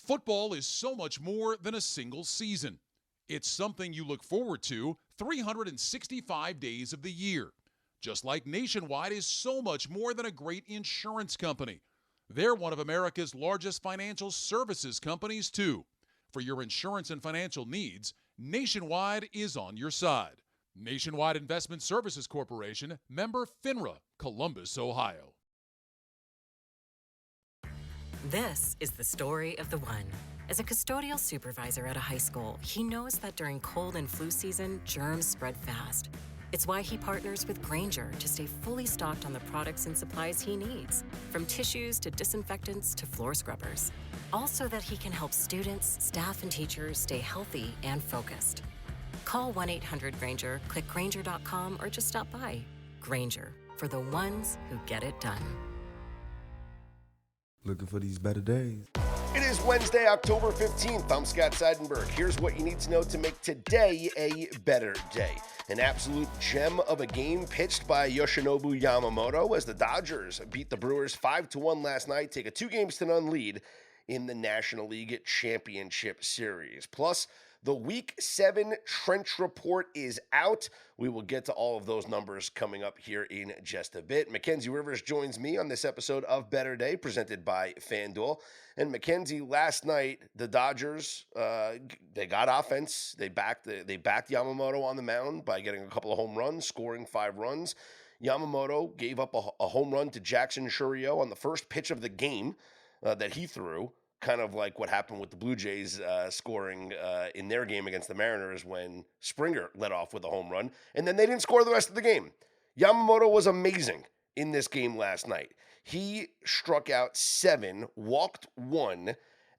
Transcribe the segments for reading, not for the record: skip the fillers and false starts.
Football is so much more than a single season. It's something you look forward to 365 days of the year. Just like Nationwide is so much more than a great insurance company. They're one of America's largest financial services companies, too. For your insurance and financial needs, Nationwide is on your side. Nationwide Investment Services Corporation, member FINRA, Columbus, Ohio. This is the story of the one. As a custodial supervisor at a high school, he knows that during cold and flu season, germs spread fast. It's why he partners with Grainger to stay fully stocked on the products and supplies he needs, from tissues to disinfectants to floor scrubbers. All so that he can help students, staff, and teachers stay healthy and focused. Call 1-800-GRAINGER, click Grainger.com, or just stop by. Grainger, for the ones who get it done. Looking for these better days. It is Wednesday, October 15th. I'm Scott Seidenberg. Here's what you need to know to make today a better day. An absolute gem of a game pitched by Yoshinobu Yamamoto as the Dodgers beat the Brewers 5-1 last night, take a 2-0 lead in the National League Championship Series. Plus, the Week 7 Trench Report is out. We will get to all of those numbers coming up here in just a bit. Mackenzie Rivers joins me on this episode of Better Day, presented by FanDuel. And Mackenzie, last night, the Dodgers, they got offense. They backed Yamamoto on the mound by getting a couple of home runs, scoring 5 runs. Yamamoto gave up a home run to Jackson Chourio on the first pitch of the game that he threw. Kind of like what happened with the Blue Jays scoring in their game against the Mariners when Springer led off with a home run, and then they didn't score the rest of the game. Yamamoto was amazing in this game last night. He struck out 7, walked 1,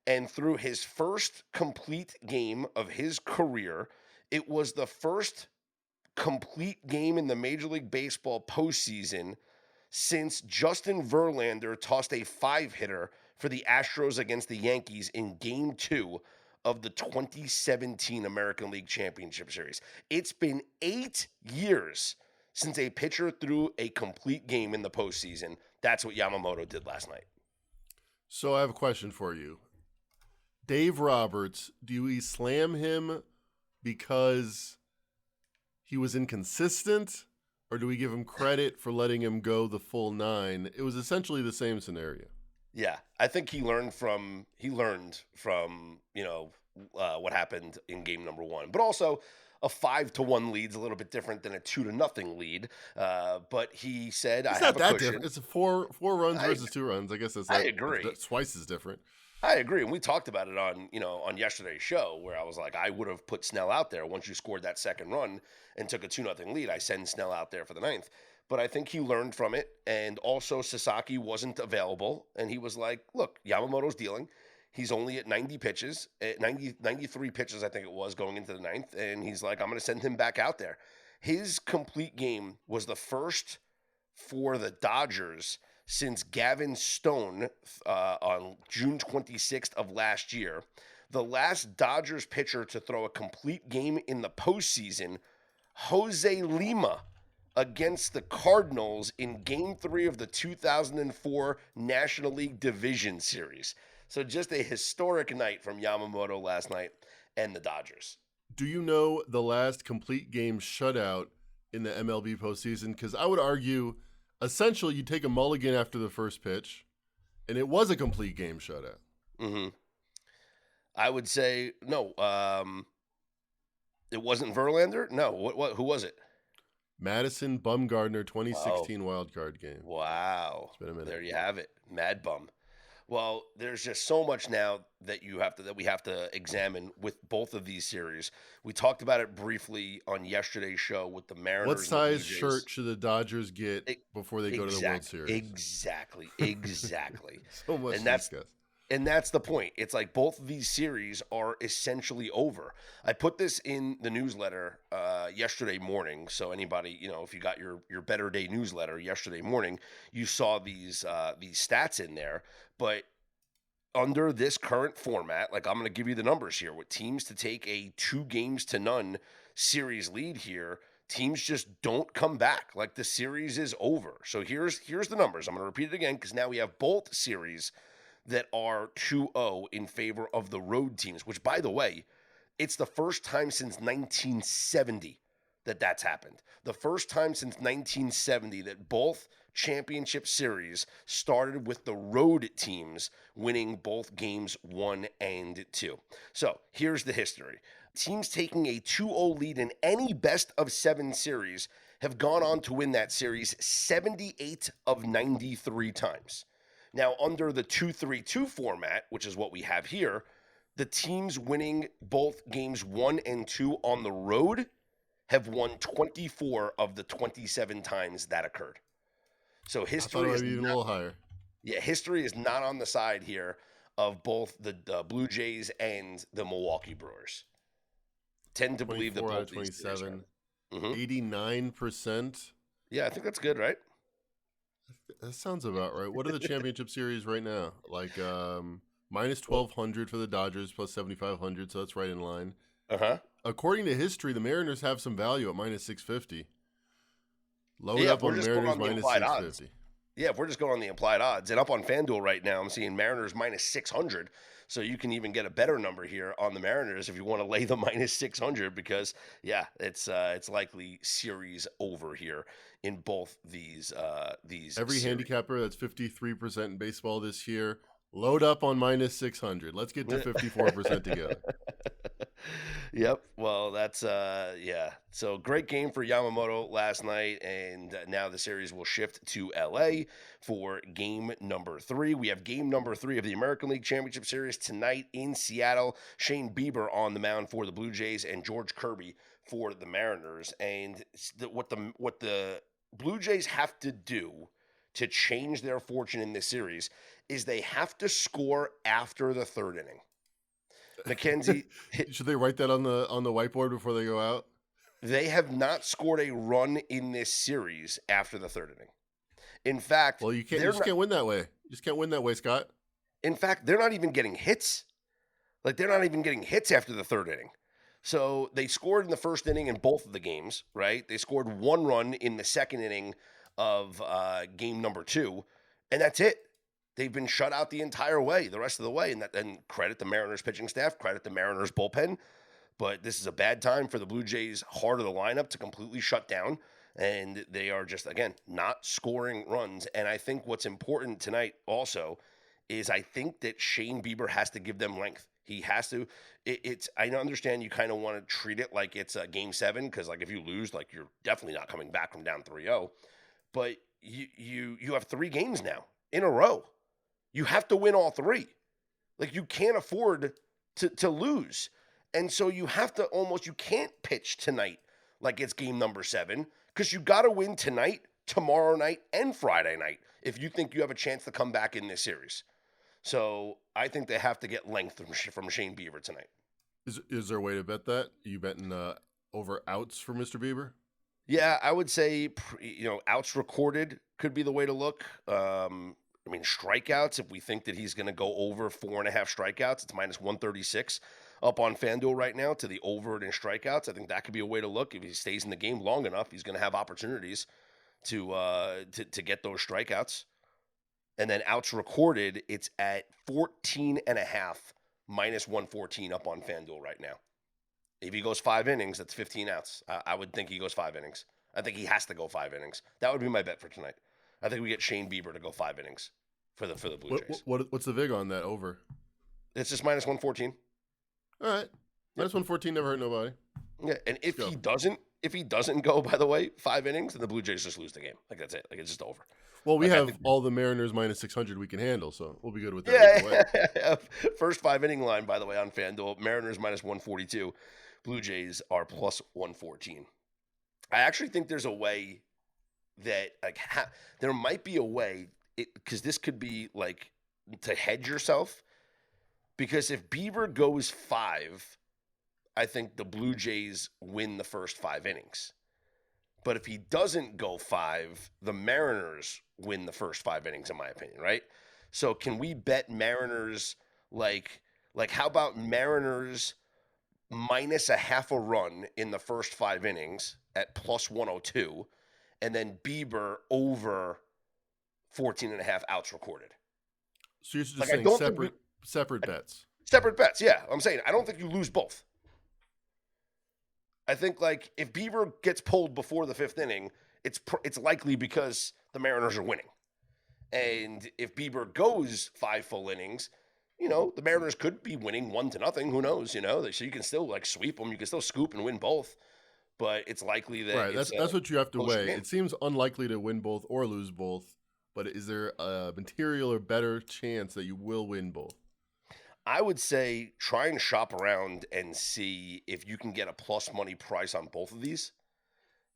and threw his first complete game of his career. It was the first complete game in the Major League Baseball postseason since Justin Verlander tossed a 5-hitter for the Astros against the Yankees in Game 2 of the 2017 American League Championship Series. It's been 8 years since a pitcher threw a complete game in the postseason. That's what Yamamoto did last night. So I have a question for you. Dave Roberts, do we slam him because he was inconsistent, or do we give him credit for letting him go the full 9? It was essentially the same scenario. Yeah, I think he learned from what happened in game number 1, but also a 5-1 lead is a little bit different than a 2-0 lead. But he said, it's "I not have a that cushion." different. It's a four runs versus 2 runs. I guess I agree. That's twice as different. I agree, and we talked about it on yesterday's show where I was like, I would have put Snell out there once you scored that second run and took a 2-0 lead. I send Snell out there for the 9th. But I think he learned from it, and also Sasaki wasn't available, and he was like, look, Yamamoto's dealing. He's only at 90 pitches, at 93 pitches, I think it was, going into the 9th, and he's like, I'm going to send him back out there. His complete game was the first for the Dodgers since Gavin Stone on June 26th of last year. The last Dodgers pitcher to throw a complete game in the postseason, Jose Lima, against the Cardinals in Game 3 of the 2004 National League Division Series. So just a historic night from Yamamoto last night and the Dodgers. Do you know the last complete game shutout in the MLB postseason? Because I would argue, essentially, you take a mulligan after the first pitch, and it was a complete game shutout. Mm-hmm. I would say, no, it wasn't Verlander? No, who was it? Madison Bumgarner 2016 wild card game. Wow. It's been a minute. There you have it. Mad Bum. Well, there's just so much now that we have to examine with both of these series. We talked about it briefly on yesterday's show with the Mariners. What size shirt should the Dodgers get before they go to the World Series? Exactly. So much and to discuss. And that's the point. It's like both of these series are essentially over. I put this in the newsletter yesterday morning. So anybody, if you got your Better Day newsletter yesterday morning, you saw these stats in there. But under this current format, like I'm going to give you the numbers here, with teams to take a 2-0 series lead here, teams just don't come back. Like the series is over. So here's the numbers. I'm going to repeat it again because now we have both series that are 2-0 in favor of the road teams, which, by the way, it's the first time since 1970 that that's happened. The first time since 1970 that both championship series started with the road teams winning both games 1 and 2. So here's the history. Teams taking a 2-0 lead in any best of 7 series have gone on to win that series 78 of 93 times. Now, under the 2-3-2 format, which is what we have here, the teams winning both games 1 and 2 on the road have won 24 of the 27 times that occurred. So history is even a little higher. Yeah, history is not on the side here of both the Blue Jays and the Milwaukee Brewers. Tend to believe that both out of 27, 89%. Yeah, I think that's good, right? That sounds about right. What are the championship series right now? Like minus 1,200 for the Dodgers, plus 7,500, so that's right in line. According to history, the Mariners have some value at minus 650. Load up on Mariners minus 650. Yeah, if we're just going on the implied odds. And up on FanDuel right now, I'm seeing Mariners minus 600. So you can even get a better number here on the Mariners if you want to lay the minus 600 because, yeah, it's likely series over here in both these Every series. handicapper that's 53% in baseball this year, load up on minus 600. Let's get to 54% together. Yep. Well, that's yeah. So great game for Yamamoto last night, and now the series will shift to LA for game number 3. We have game number 3 of the American League Championship Series tonight in Seattle. Shane Bieber on the mound for the Blue Jays and George Kirby for the Mariners. And what the Blue Jays have to do to change their fortune in this series is they have to score after the 3rd inning. Mackenzie, should they write that on the whiteboard before they go out? They have not scored a run in this series after the 3rd inning. In fact, well, you just can't win that way. You just can't win that way, Scott. In fact, they're not even getting hits. Like they're not even getting hits after the 3rd inning. So they scored in the 1st inning in both of the games, right? They scored 1 run in the 2nd inning of game number 2, and that's it. They've been shut out the entire way, the rest of the way. And credit the Mariners pitching staff, credit the Mariners bullpen. But this is a bad time for the Blue Jays' heart of the lineup to completely shut down. And they are just, again, not scoring runs. And I think what's important tonight also is I think that Shane Bieber has to give them length. He has to. I understand you kind of want to treat it like it's a game 7 because, like, if you lose, like, you're definitely not coming back from down 3-0. But you have 3 games now in a row. You have to win all 3. Like, you can't afford to lose. And so you have to you can't pitch tonight like it's game number 7 because you got to win tonight, tomorrow night, and Friday night if you think you have a chance to come back in this series. So I think they have to get length from Shane Bieber tonight. Is there a way to bet that? Are you betting over outs for Mr. Bieber? Yeah, I would say, outs recorded could be the way to look. Strikeouts, if we think that he's going to go over 4.5 strikeouts, it's minus 136 up on FanDuel right now to the over in strikeouts. I think that could be a way to look. If he stays in the game long enough, he's going to have opportunities to get those strikeouts. And then outs recorded, it's at 14.5, minus 114 up on FanDuel right now. If he goes 5 innings, that's 15 outs. I would think he goes 5 innings. I think he has to go 5 innings. That would be my bet for tonight. I think we get Shane Bieber to go 5 innings for the Blue Jays. What's the vig on that over? It's just minus 114. All right, minus 114 never hurt nobody. Yeah, and if he doesn't go, by the way, 5 innings, then the Blue Jays just lose the game. Like that's it. Like it's just over. Well, we have all the Mariners minus 600 we can handle, so we'll be good with that. Yeah. First 5 inning line, by the way, on FanDuel, Mariners minus 142. Blue Jays are plus 114. I actually think there's a way that there might be a way because this could be like to hedge yourself because if Bieber goes 5, I think the Blue Jays win the first 5 innings. But if he doesn't go 5, the Mariners win the first 5 innings, in my opinion, right? So can we bet Mariners like how about Mariners minus a half a run in the first 5 innings at plus 102? And then Bieber over 14.5 outs recorded. So you're just Like, I saying don't think separate bets. separate bets. Yeah, I'm saying I don't think you lose both. I think like if Bieber gets pulled before the 5th inning, it's likely because the Mariners are winning. And if Bieber goes 5 full innings, the Mariners could be winning 1-0. Who knows? So you can still like sweep them. You can still scoop and win both. But it's likely that Right. That's what you have to weigh. game. It seems unlikely to win both or lose both. But is there a material or better chance that you will win both? I would say try and shop around and see if you can get a plus money price on both of these.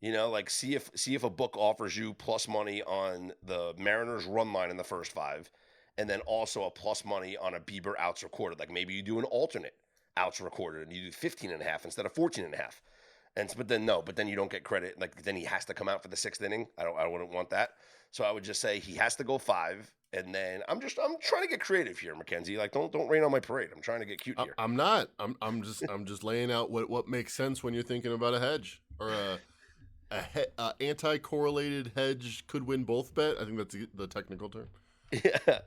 Like see if a book offers you plus money on the Mariners run line in the first 5, and then also a plus money on a Bieber outs recorded. Like maybe you do an alternate outs recorded and you do 15.5 instead of 14.5. But then you don't get credit. Like then he has to come out for the 6th inning. I wouldn't want that. So I would just say he has to go 5. And then I'm trying to get creative here, Mackenzie. Like don't rain on my parade. I'm trying to get cute here. I'm not. I'm just laying out what makes sense when you're thinking about a hedge or a anti-correlated hedge could win both bet. I think that's the technical term. Yeah,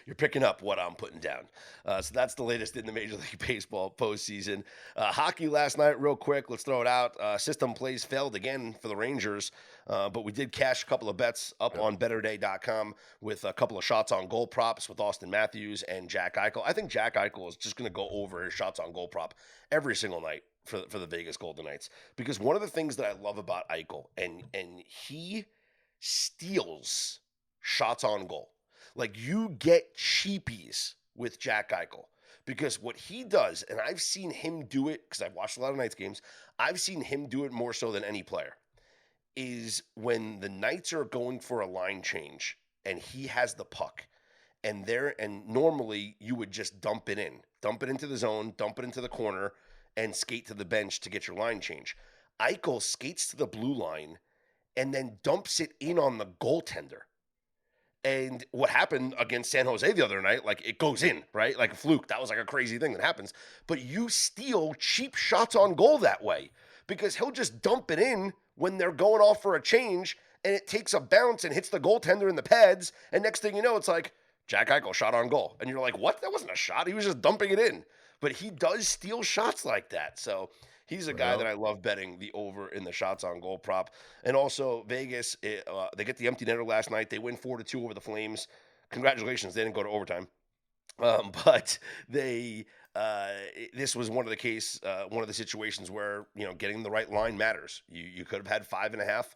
you're picking up what I'm putting down. So that's the latest in the Major League Baseball postseason. Hockey last night, real quick. Let's throw it out. System plays failed again for the Rangers, but we did cash a couple of bets up on BetterDay.com with a couple of shots on goal props with Austin Matthews and Jack Eichel. I think Jack Eichel is just going to go over his shots on goal prop every single night for the Vegas Golden Knights, because one of the things that I love about Eichel, and he steals shots on goal. Like, you get cheapies with Jack Eichel, because what he does, and I've seen him do it because I've watched a lot of Knights games, I've seen him do it more so than any player, is when the Knights are going for a line change and he has the puck, and normally you would just dump it into the zone, dump it into the corner, and skate to the bench to get your line change. Eichel skates to the blue line and then dumps it in on the goaltender. And what happened against San Jose the other night, like, it goes in, right? Like a fluke. That was like a crazy thing that happens. But you steal cheap shots on goal that way, because he'll just dump it in when they're going off for a change, and it takes a bounce and hits the goaltender in the pads. And next thing you know, it's like, Jack Eichel shot on goal. And you're like, what? That wasn't a shot. He was just dumping it in. But he does steal shots like that. So he's a guy that I love betting the over in the shots on goal prop. And also Vegas, they get the empty netter last night. They win 4-2 over the Flames. Congratulations. They didn't go to overtime. But this was one of the situations where, getting the right line matters. You could have had 5.5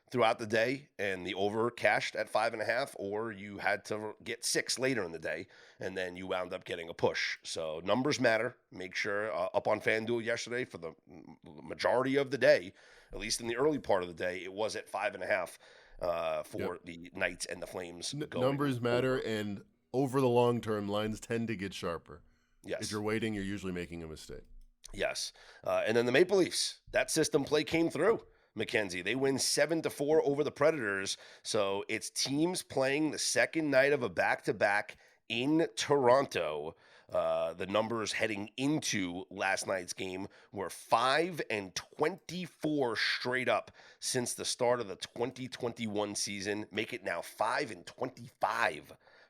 throughout the day, and the over cashed at 5.5, or you had to get 6 later in the day, and then you wound up getting a push. So numbers matter. Make sure up on FanDuel yesterday for the majority of the day, at least in the early part of the day, it was at 5.5 for the Knights and the Flames. Numbers matter, and over the long term, lines tend to get sharper. Yes. If you're waiting, you're usually making a mistake. Yes. And then the Maple Leafs, that system play came through. Mackenzie, they win 7-4 over the Predators. So it's teams playing the second night of a back-to-back in Toronto. The numbers heading into last night's game were 5-24 straight up since the start of the 2021 season. Make it now 5-25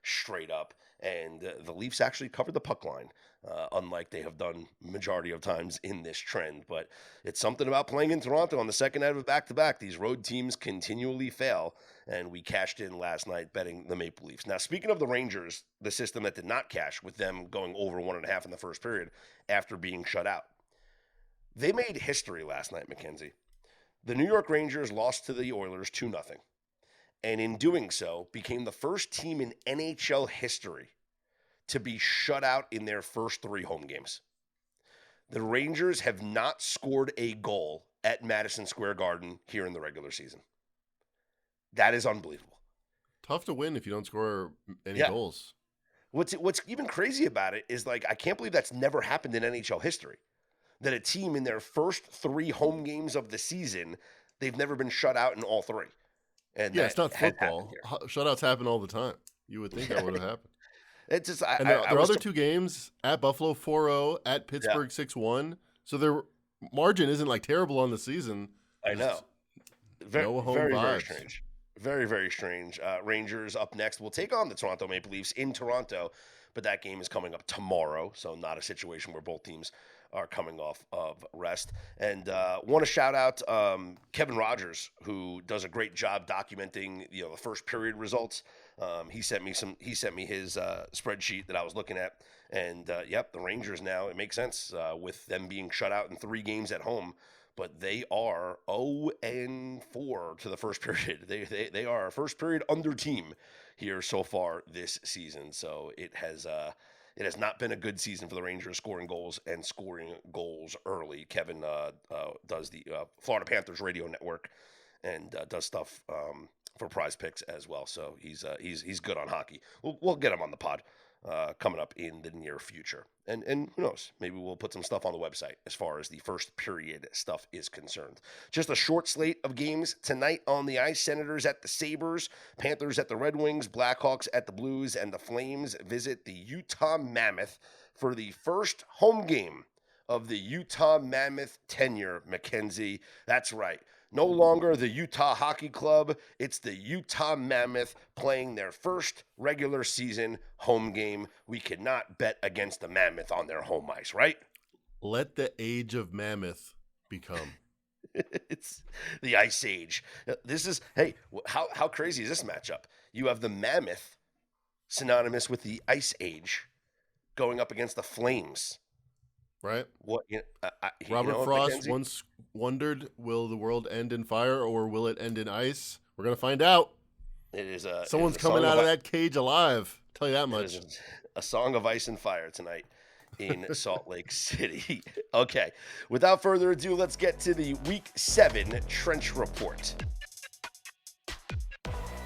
straight up. And the Leafs actually covered the puck line, unlike they have done majority of times in this trend. But it's something about playing in Toronto on the second night of a back-to-back. These road teams continually fail, and we cashed in last night betting the Maple Leafs. Now, speaking of the Rangers, the system that did not cash with them going over 1.5 in the first period after being shut out. They made history last night, Mackenzie. The New York Rangers lost to the Oilers 2-0. And in doing so, became the first team in NHL history to be shut out in their first 3 home games. The Rangers have not scored a goal at Madison Square Garden here in the regular season. That is unbelievable. Tough to win if you don't score any goals. What's even crazy about it is, like, I can't believe that's never happened in NHL history. That a team in their first 3 home games of the season, they've never been shut out in all 3. And it's not football. Shutouts happen all the time. You would think that would have happened. It's just their other 2 games at Buffalo 4-0, at Pittsburgh 6-1. So their margin isn't like terrible on the season. I know. Very strange. Very, very strange. Rangers up next will take on the Toronto Maple Leafs in Toronto, but that game is coming up tomorrow, so not a situation where both teams are coming off of rest. And want to shout out Kevin Rogers, who does a great job documenting the first period results. He sent me his spreadsheet that I was looking at, and the Rangers now, it makes sense with them being shut out in 3 games at home. But they are 0-4 to the first period. They are a first period under team here so far this season. So it has not been a good season for the Rangers scoring goals early. Kevin does the Florida Panthers radio network and does stuff for Prize Picks as well. So he's good on hockey. We'll get him on the pod coming up in the near future. And who knows, maybe we'll put some stuff on the website as far as the first period stuff is concerned. Just a short slate of games tonight on the ice. Senators at the Sabres, Panthers at the Red Wings, Blackhawks at the Blues, and the Flames visit the Utah Mammoth for the first home game of the Utah Mammoth tenure, Mackenzie. That's right. No longer the Utah Hockey Club. It's the Utah Mammoth playing their first regular season home game. We cannot bet against the Mammoth on their home ice, right? Let the age of Mammoth become. It's the Ice Age. This is, hey, how crazy is this matchup? You have the Mammoth, synonymous with the Ice Age, going up against the Flames. Right? What Robert Frost Mackenzie? once wondered, will the world end in fire or will it end in ice? We're going to find out. It is Someone's coming out of that cage alive. Tell you that much. It is a song of ice and fire tonight in Salt Lake City. Okay, without further ado, let's get to the Week 7 Trench Report.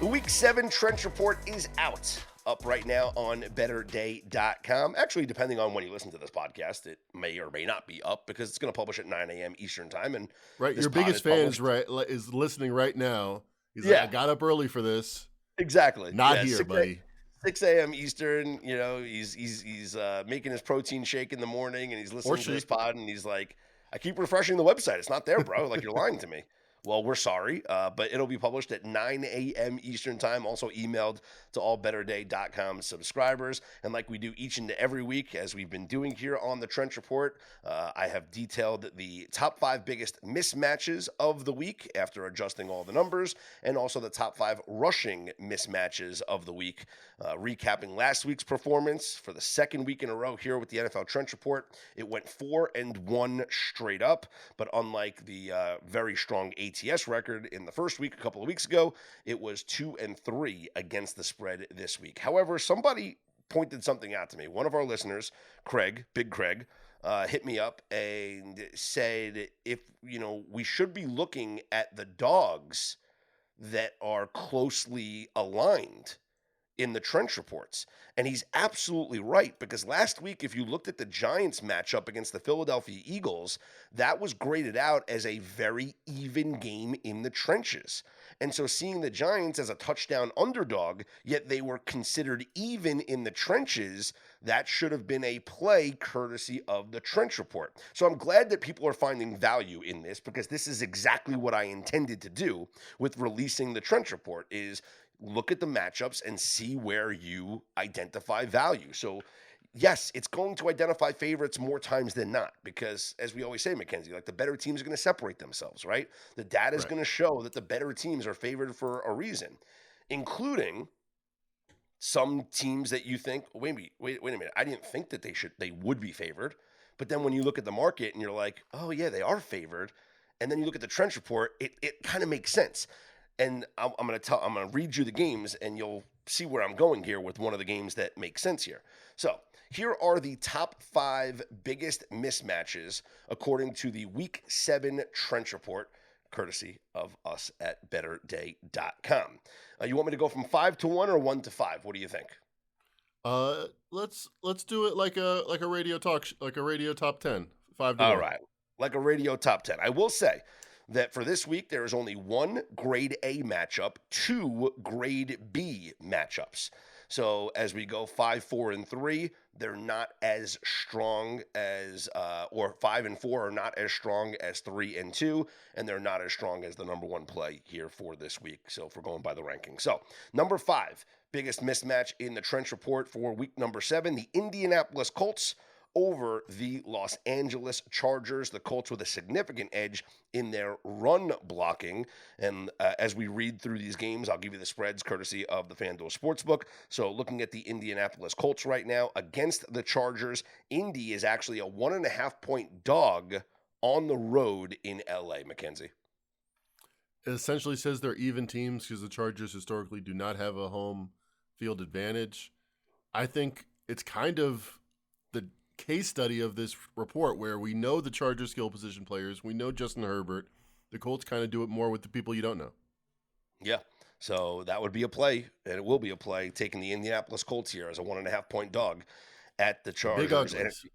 The Week 7 Trench Report is out. Up right now on betterday.com. Actually, depending on when you listen to this podcast, it may or may not be up because it's going to publish at 9 a.m. Eastern time. And right, your biggest fan is listening right now. He's like, I got up early for this. Exactly. Not here, buddy. 6 a.m. Eastern. He's making his protein shake in the morning, and he's listening to this pod, and he's like, I keep refreshing the website. It's not there, bro. Like, you're lying to me. Well, we're sorry, but it'll be published at 9 a.m. Eastern time, also emailed to all betterday.com subscribers. And like we do each and every week, as we've been doing here on the Trench Report, I have detailed the top 5 biggest mismatches of the week after adjusting all the numbers, and also the top 5 rushing mismatches of the week, recapping last week's performance for the second week in a row here with the NFL Trench Report. It went 4-1 straight up, but unlike the very strong ATS record in the first week a couple of weeks ago, it was 2-3 against the spread this week. However, somebody pointed something out to me. One of our listeners, Big Craig, hit me up and said, if we should be looking at the dogs that are closely aligned in the trench reports. And he's absolutely right, because last week, if you looked at the Giants matchup against the Philadelphia Eagles, that was graded out as a very even game in the trenches. And so seeing the Giants as a touchdown underdog, yet they were considered even in the trenches, that should have been a play courtesy of the Trench Report. So I'm glad that people are finding value in this, because this is exactly what I intended to do with releasing the Trench Report, is look at the matchups and see where you identify value. So yes, it's going to identify favorites more times than not, because as we always say, Mackenzie, like, the better teams are going to separate themselves, right? The data is going to show that the better teams are favored for a reason, including some teams that you think, wait a minute, I didn't think that they would be favored. But then when you look at the market and you're like, oh yeah, they are favored. And then you look at the Trench Report, it kind of makes sense. And I'm going to read you the games, and you'll see where I'm going here with one of the games that makes sense here. So here are the top 5 biggest mismatches according to the Week 7 Trench Report, courtesy of us at betterday.com. You want me to go from 5 to 1 or 1 to 5? What do you think? Let's do it like a radio talk, like a radio top 10. 5 to 1. All right, like a radio top 10. I will say that for this week, there is only 1 grade A matchup, 2 grade B matchups. So as we go 5-4-3, they're not as strong as, or 5-4 are not as strong as 3-2, and they're not as strong as the number one play here for this week. So if we're going by the ranking. So number 5, biggest mismatch in the Trench Report for week number 7, the Indianapolis Colts over the Los Angeles Chargers. The Colts with a significant edge in their run blocking. And as we read through these games, I'll give you the spreads courtesy of the FanDuel Sportsbook. So looking at the Indianapolis Colts right now against the Chargers, Indy is actually a 1.5-point dog on the road in LA, Mackenzie. It essentially says they're even teams because the Chargers historically do not have a home field advantage. I think it's kind of the case study of this report where we know the Chargers skill position players, we know Justin Herbert. The Colts kind of do it more with the people you don't know. Yeah, so that would be a play, and it will be a play, taking the Indianapolis Colts here as a 1.5-point dog at the Chargers. Big uglies.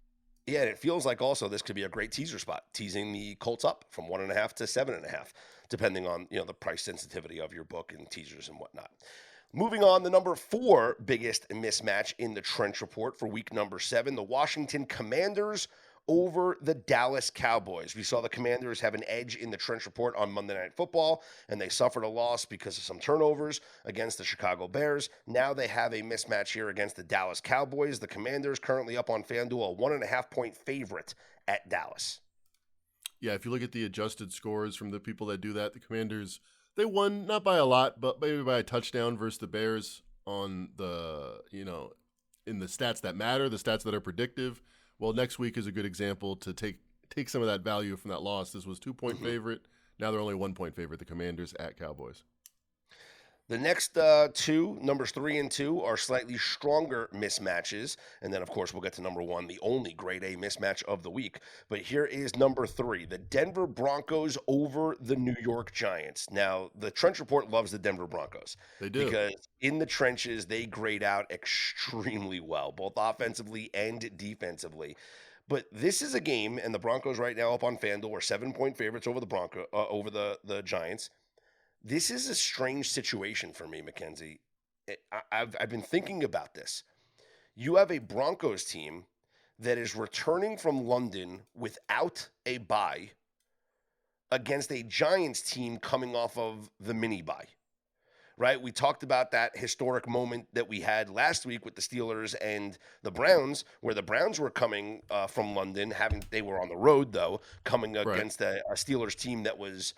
And it feels like also this could be a great teaser spot, teasing the Colts up from 1.5 to 7.5, depending on the price sensitivity of your book and teasers and whatnot. Moving on, the number 4 biggest mismatch in the Trench Report for week number 7, the Washington Commanders over the Dallas Cowboys. We saw the Commanders have an edge in the Trench Report on Monday Night Football, and they suffered a loss because of some turnovers against the Chicago Bears. Now they have a mismatch here against the Dallas Cowboys. The Commanders currently up on FanDuel, a 1.5-point favorite at Dallas. Yeah, if you look at the adjusted scores from the people that do that, the Commanders, they won not by a lot, but maybe by a touchdown versus the Bears on the, in the stats that matter, the stats that are predictive. Well, next week is a good example to take some of that value from that loss. This was 2-point favorite. Now they're only 1-point favorite, the Commanders at Cowboys. The next two, numbers 3 and 2, are slightly stronger mismatches. And then, of course, we'll get to number 1, the only grade A mismatch of the week. But here is number 3, the Denver Broncos over the New York Giants. Now, the Trench Report loves the Denver Broncos. They do. Because in the trenches, they grade out extremely well, both offensively and defensively. But this is a game, and the Broncos right now up on FanDuel are 7-point favorites over the Giants. This is a strange situation for me, Mackenzie. I've been thinking about this. You have a Broncos team that is returning from London without a bye against a Giants team coming off of the mini bye, right? We talked about that historic moment that we had last week with the Steelers and the Browns, where the Browns were coming from London, they were on the road, though, coming against a Steelers team that was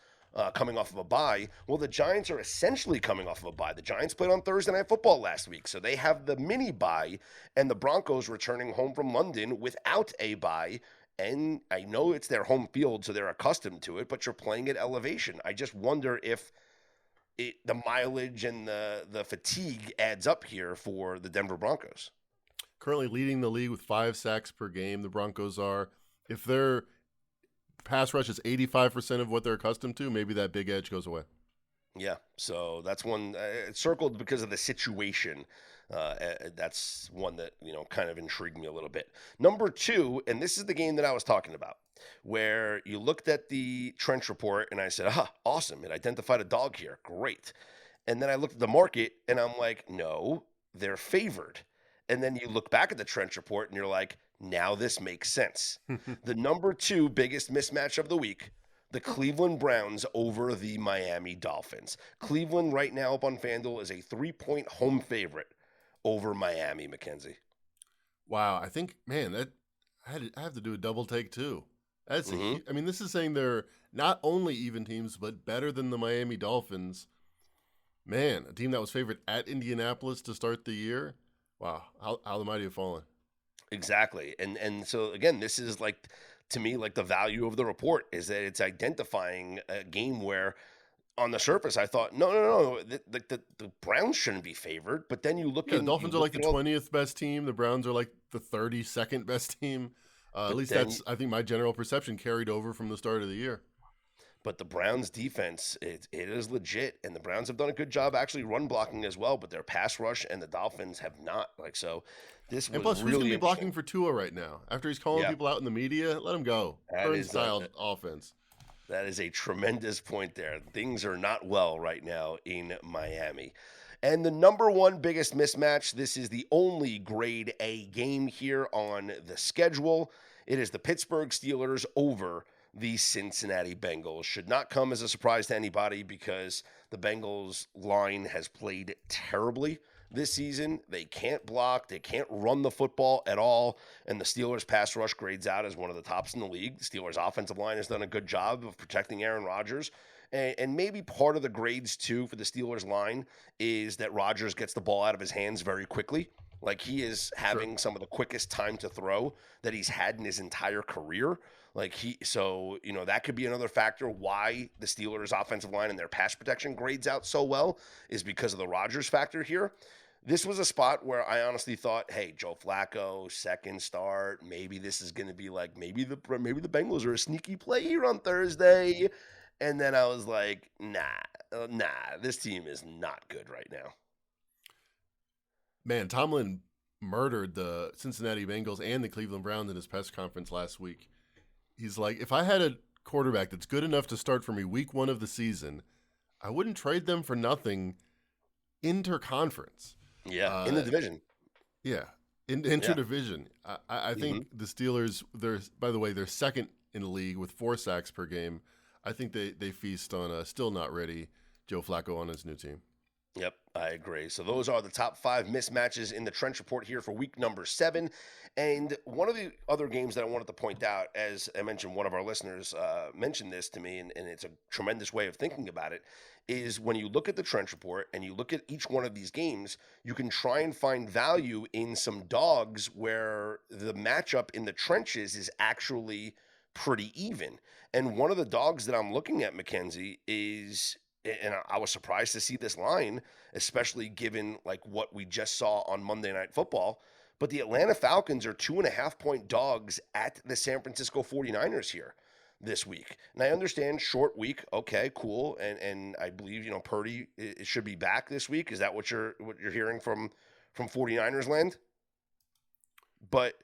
coming off of a bye. Well, the Giants are essentially coming off of a bye. The Giants played on Thursday Night Football last week, so they have the mini bye, and the Broncos returning home from London without a bye. And I know it's their home field, so they're accustomed to it, but you're playing at elevation. I just wonder if the mileage and the fatigue adds up here for the Denver Broncos. Currently leading the league with 5 sacks per game, the Broncos are. If their pass rush is 85% of what they're accustomed to, maybe that big edge goes away. Yeah, so that's one it's circled because of the situation. That's one that, kind of intrigued me a little bit. Number 2, and this is the game that I was talking about, where you looked at the Trench Report and I said, awesome. It identified a dog here. Great. And then I looked at the market and I'm like, no, they're favored. And then you look back at the Trench Report and you're like, now this makes sense. The number 2 biggest mismatch of the week, the Cleveland Browns over the Miami Dolphins. Cleveland right now up on FanDuel is a 3-point home favorite over Miami, Mackenzie. Wow, I think, man, that I have to do a double take too. That's I mean, this is saying they're not only even teams, but better than the Miami Dolphins. Man, a team that was favored at Indianapolis to start the year. Wow, how the mighty have fallen. Exactly. And so, again, this is to me, the value of the report is that it's identifying a game where on the surface I thought, no, the Browns shouldn't be favored. But then you look at the Dolphins are like the 20th best team. The Browns are like the 32nd best team. At least that's, I think, my general perception carried over from the start of the year. But the Browns defense, it is legit, and the Browns have done a good job actually run blocking as well, but their pass rush and the Dolphins have not. This was and plus, really who's going to be blocking for Tua right now? After he's calling Yeah. people out in the media, let him go. Burn-style offense. That is a tremendous point there. Things are not well right now in Miami. And the number one biggest mismatch, this is the only grade A game here on the schedule. It is the Pittsburgh Steelers over the Cincinnati Bengals. Should not come as a surprise to anybody because the Bengals line has played terribly this season. They can't block. They can't run the football at all. And the Steelers pass rush grades out as one of the tops in the league. The Steelers offensive line has done a good job of protecting Aaron Rodgers. And maybe part of the grades, too, for the Steelers line is that Rodgers gets the ball out of his hands very quickly. Like, he is having some of the quickest time to throw that he's had in his entire career. So that could be another factor why the Steelers' offensive line and their pass protection grades out so well is because of the Rodgers factor here. This was a spot where I honestly thought, hey, Joe Flacco, second start, maybe this is going to be like, maybe the Bengals are a sneaky play here on Thursday. And then I was like, nah, this team is not good right now. Man, Tomlin murdered the Cincinnati Bengals and the Cleveland Browns in his press conference last week. He's like, if I had a quarterback that's good enough to start for me week 1 of the season, I wouldn't trade them for nothing interconference. Yeah, in the division. Yeah, interdivision. I think the Steelers, they're second in the league with 4 sacks per game. I think they feast on still not ready Joe Flacco on his new team. Yep, I agree. So those are the top 5 mismatches in the Trench Report here for week number 7. And one of the other games that I wanted to point out, as I mentioned, one of our listeners mentioned this to me, and it's a tremendous way of thinking about it, is when you look at the Trench Report and you look at each one of these games, you can try and find value in some dogs where the matchup in the trenches is actually pretty even. And one of the dogs that I'm looking at, Mackenzie, is, and I was surprised to see this line, especially given like what we just saw on Monday Night Football, but the Atlanta Falcons are 2.5-point dogs at the San Francisco 49ers here this week. And I understand short week. Okay, cool. And I believe, Purdy it should be back this week. Is that what you're hearing from 49ers land? But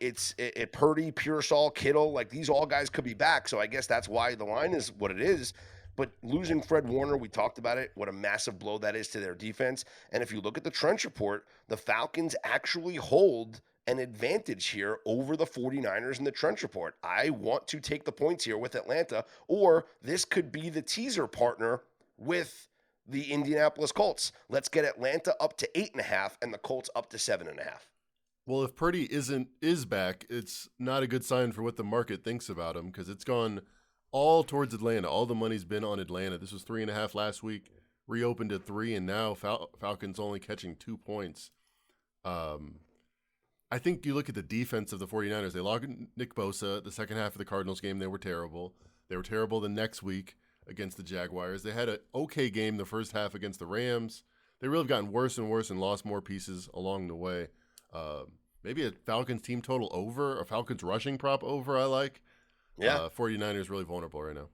it's Purdy, Pearsall, Kittle, like these all guys could be back. So I guess that's why the line is what it is. But losing Fred Warner, we talked about it, what a massive blow that is to their defense. And if you look at the Trench Report, the Falcons actually hold an advantage here over the 49ers in the Trench Report. I want to take the points here with Atlanta, or this could be the teaser partner with the Indianapolis Colts. Let's get Atlanta up to 8.5 and the Colts up to 7.5. Well, if Purdy is back, it's not a good sign for what the market thinks about him because it's gone all towards Atlanta. All the money's been on Atlanta. This was 3.5 last week, reopened at 3, and now Falcons only catching 2 points. I think you look at the defense of the 49ers. They logged Nick Bosa. The second half of the Cardinals game, they were terrible. They were terrible the next week against the Jaguars. They had an okay game the first half against the Rams. They really have gotten worse and worse and lost more pieces along the way. Maybe a Falcons team total over, a Falcons rushing prop over I like. Yeah. 49ers really vulnerable right now.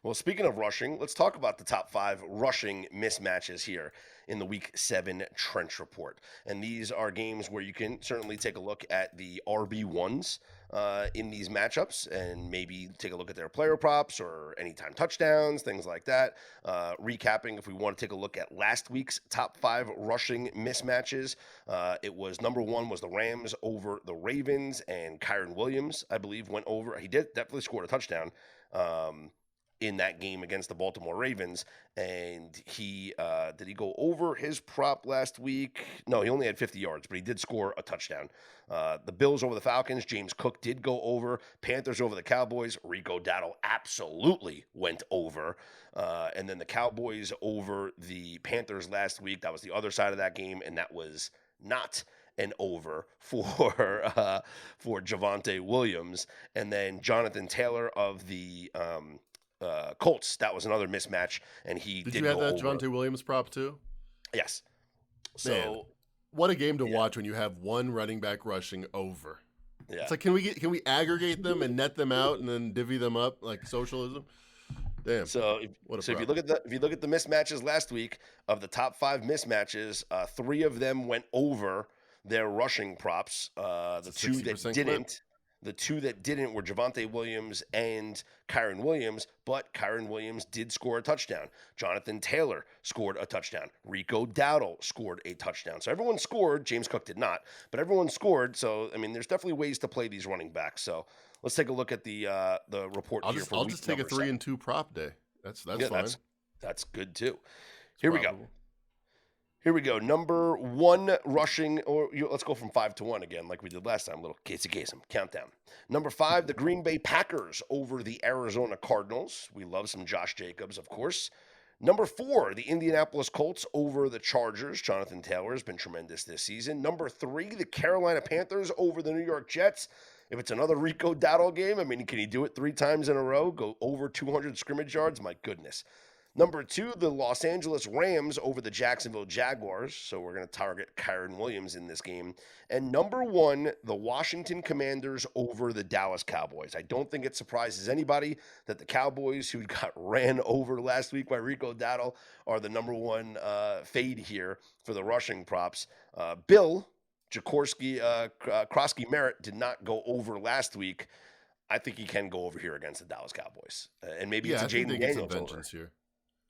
Well, speaking of rushing, let's talk about the top 5 rushing mismatches here in the Week 7 Trench Report. And these are games where you can certainly take a look at the RB1s in these matchups and maybe take a look at their player props or anytime touchdowns, things like that. Recapping, if we want to take a look at last week's top 5 rushing mismatches, it was number 1 was the Rams over the Ravens, and Kyron Williams, I believe, went over. He definitely scored a touchdown in that game against the Baltimore Ravens, and he did he go over his prop last week? No, he only had 50 yards, but he did score a touchdown. The Bills over the Falcons, James Cook did go over. Panthers over the Cowboys, Rico Dowdle absolutely went over. And then the Cowboys over the Panthers last week, that was the other side of that game, and that was not an over for Javonte Williams. And then Jonathan Taylor of the Colts, that was another mismatch, and he did you have go that over. Javonte Williams prop too? Yes. So Man, what a game to watch when you have one running back rushing over. yeah. It's like can we aggregate them and net them out and then divvy them up like socialism? Damn. So if you look at the mismatches last week, of the top 5 mismatches, 3 of them went over their rushing props. The 2 that didn't. The two that didn't were Javonte Williams and Kyron Williams, but Kyron Williams did score a touchdown. Jonathan Taylor scored a touchdown. Rico Dowdle scored a touchdown. So everyone scored. James Cook did not, but everyone scored. So, I mean, there's definitely ways to play these running backs. So let's take a look at the report I'll here just, for I'll week just take a number 3-2 prop day. That's Yeah, fine. That's good too. It's Here we go. probable. Here we go. Number one rushing, let's go from 5 to 1 again, like we did last time. Little Casey Kasem countdown. Number 5, the Green Bay Packers over the Arizona Cardinals. We love some Josh Jacobs, of course. Number 4, the Indianapolis Colts over the Chargers. Jonathan Taylor has been tremendous this season. Number 3, the Carolina Panthers over the New York Jets. If it's another Rico Dowdle game, I mean, can he do it 3 times in a row? Go over 200 scrimmage yards? My goodness. Number 2, the Los Angeles Rams over the Jacksonville Jaguars. So we're going to target Kyron Williams in this game. And number 1, the Washington Commanders over the Dallas Cowboys. I don't think it surprises anybody that the Cowboys, who got ran over last week by Rico Dowdle, are the number 1 fade here for the rushing props. Bill Jaworski, Krosky Merritt did not go over last week. I think he can go over here against the Dallas Cowboys. And maybe it's a Jaden Daniels over. Here.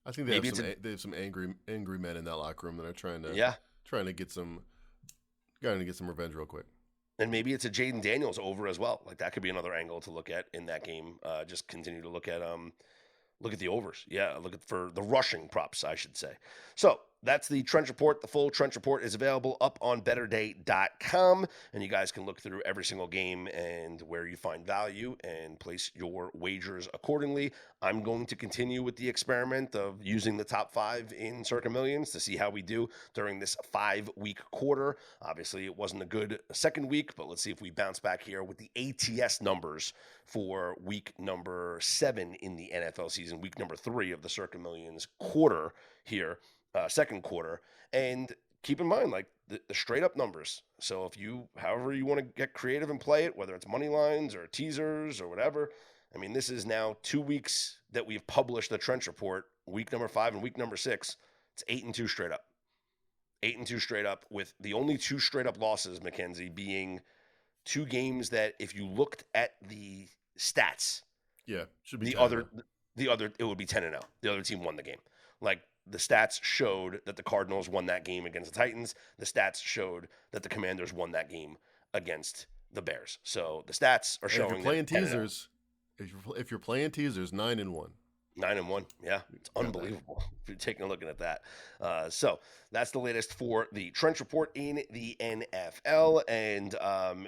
I think they have some angry men in that locker room that are trying to get some revenge real quick. And maybe it's a Jaden Daniels over as well. Like that could be another angle to look at in that game. Just continue to look at the overs. Yeah, for the rushing props, I should say. So that's the Trench Report. The full Trench Report is available up on betterday.com, and you guys can look through every single game and where you find value and place your wagers accordingly. I'm going to continue with the experiment of using the top 5 in Circa Millions to see how we do during this 5-week quarter. Obviously, it wasn't a good second week, but let's see if we bounce back here with the ATS numbers for week number 7 in the NFL season, week number 3 of the Circa Millions quarter here. Second quarter, and keep in mind, like the straight up numbers. So however you want to get creative and play it, whether it's money lines or teasers or whatever. I mean, this is now 2 weeks that we've published the Trench Report, week number 5 and week number 6. It's 8-2 straight up. 8-2 straight up, with the only 2 straight up losses, Mackenzie, being 2 games that if you looked at the stats, should be the other it would be 10-0. The other team won the game. Like, the stats showed that the Cardinals won that game against the Titans. The stats showed that the Commanders won that game against the Bears. So the stats are showing. If you're playing teasers, if you're playing teasers, 9-1. 9-1, yeah, it's unbelievable if you're taking a look at that. So that's the latest for the Trench Report in the NFL and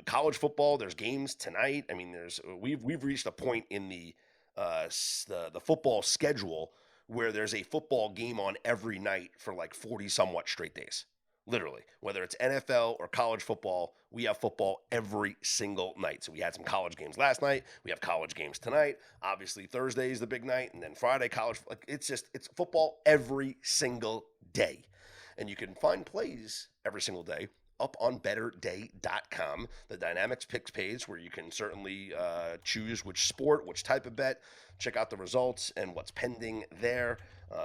college football. There's games tonight. I mean, we've reached a point in the football schedule where there's a football game on every night for like 40 somewhat straight days. Literally, whether it's NFL or college football, we have football every single night. So we had some college games last night. We have college games tonight. Obviously, Thursday is the big night, and then Friday college. Like it's football every single day, and you can find plays every single day up on betterday.com, the Dynamics Picks page, where you can certainly choose which sport, which type of bet, check out the results and what's pending there.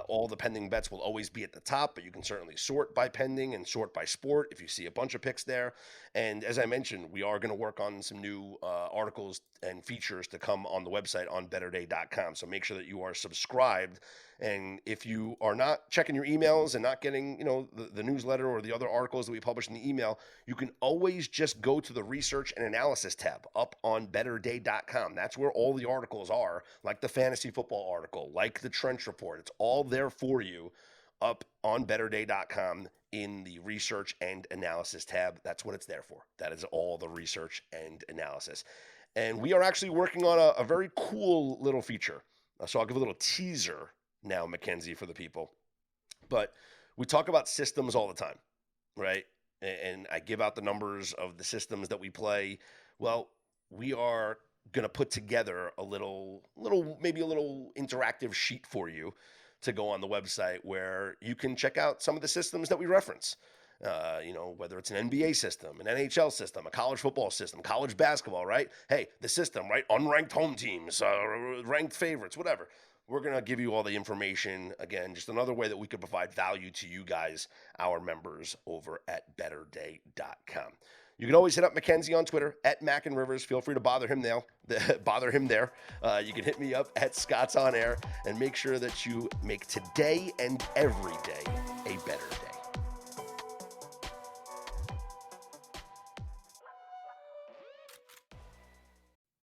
All the pending bets will always be at the top, but you can certainly sort by pending and sort by sport if you see a bunch of picks there. And as I mentioned, we are going to work on some new articles and features to come on the website on betterday.com. So make sure that you are subscribed. And if you are not checking your emails and not getting, the newsletter or the other articles that we publish in the email, you can always just go to the research and analysis tab up on betterday.com. That's where all the articles are, like the fantasy football article, like the Trench Report. It's all there for you up on betterday.com in the research and analysis tab. That's what it's there for. That is all the research and analysis. And we are actually working on a very cool little feature. So I'll give a little teaser now, Mackenzie, for the people. But we talk about systems all the time, right? And I give out the numbers of the systems that we play. Well, we are going to put together a little interactive sheet for you to go on the website where you can check out some of the systems that we reference. Whether it's an NBA system, an NHL system, a college football system, college basketball, right? Hey, the system, right? Unranked home teams, ranked favorites, whatever. We're going to give you all the information. Again, just another way that we could provide value to you guys, our members over at betterday.com. You can always hit up Mackenzie on Twitter at Mac and Rivers. Feel free to bother him there. You can hit me up at Scott's On Air, and make sure that you make today and every day a better day.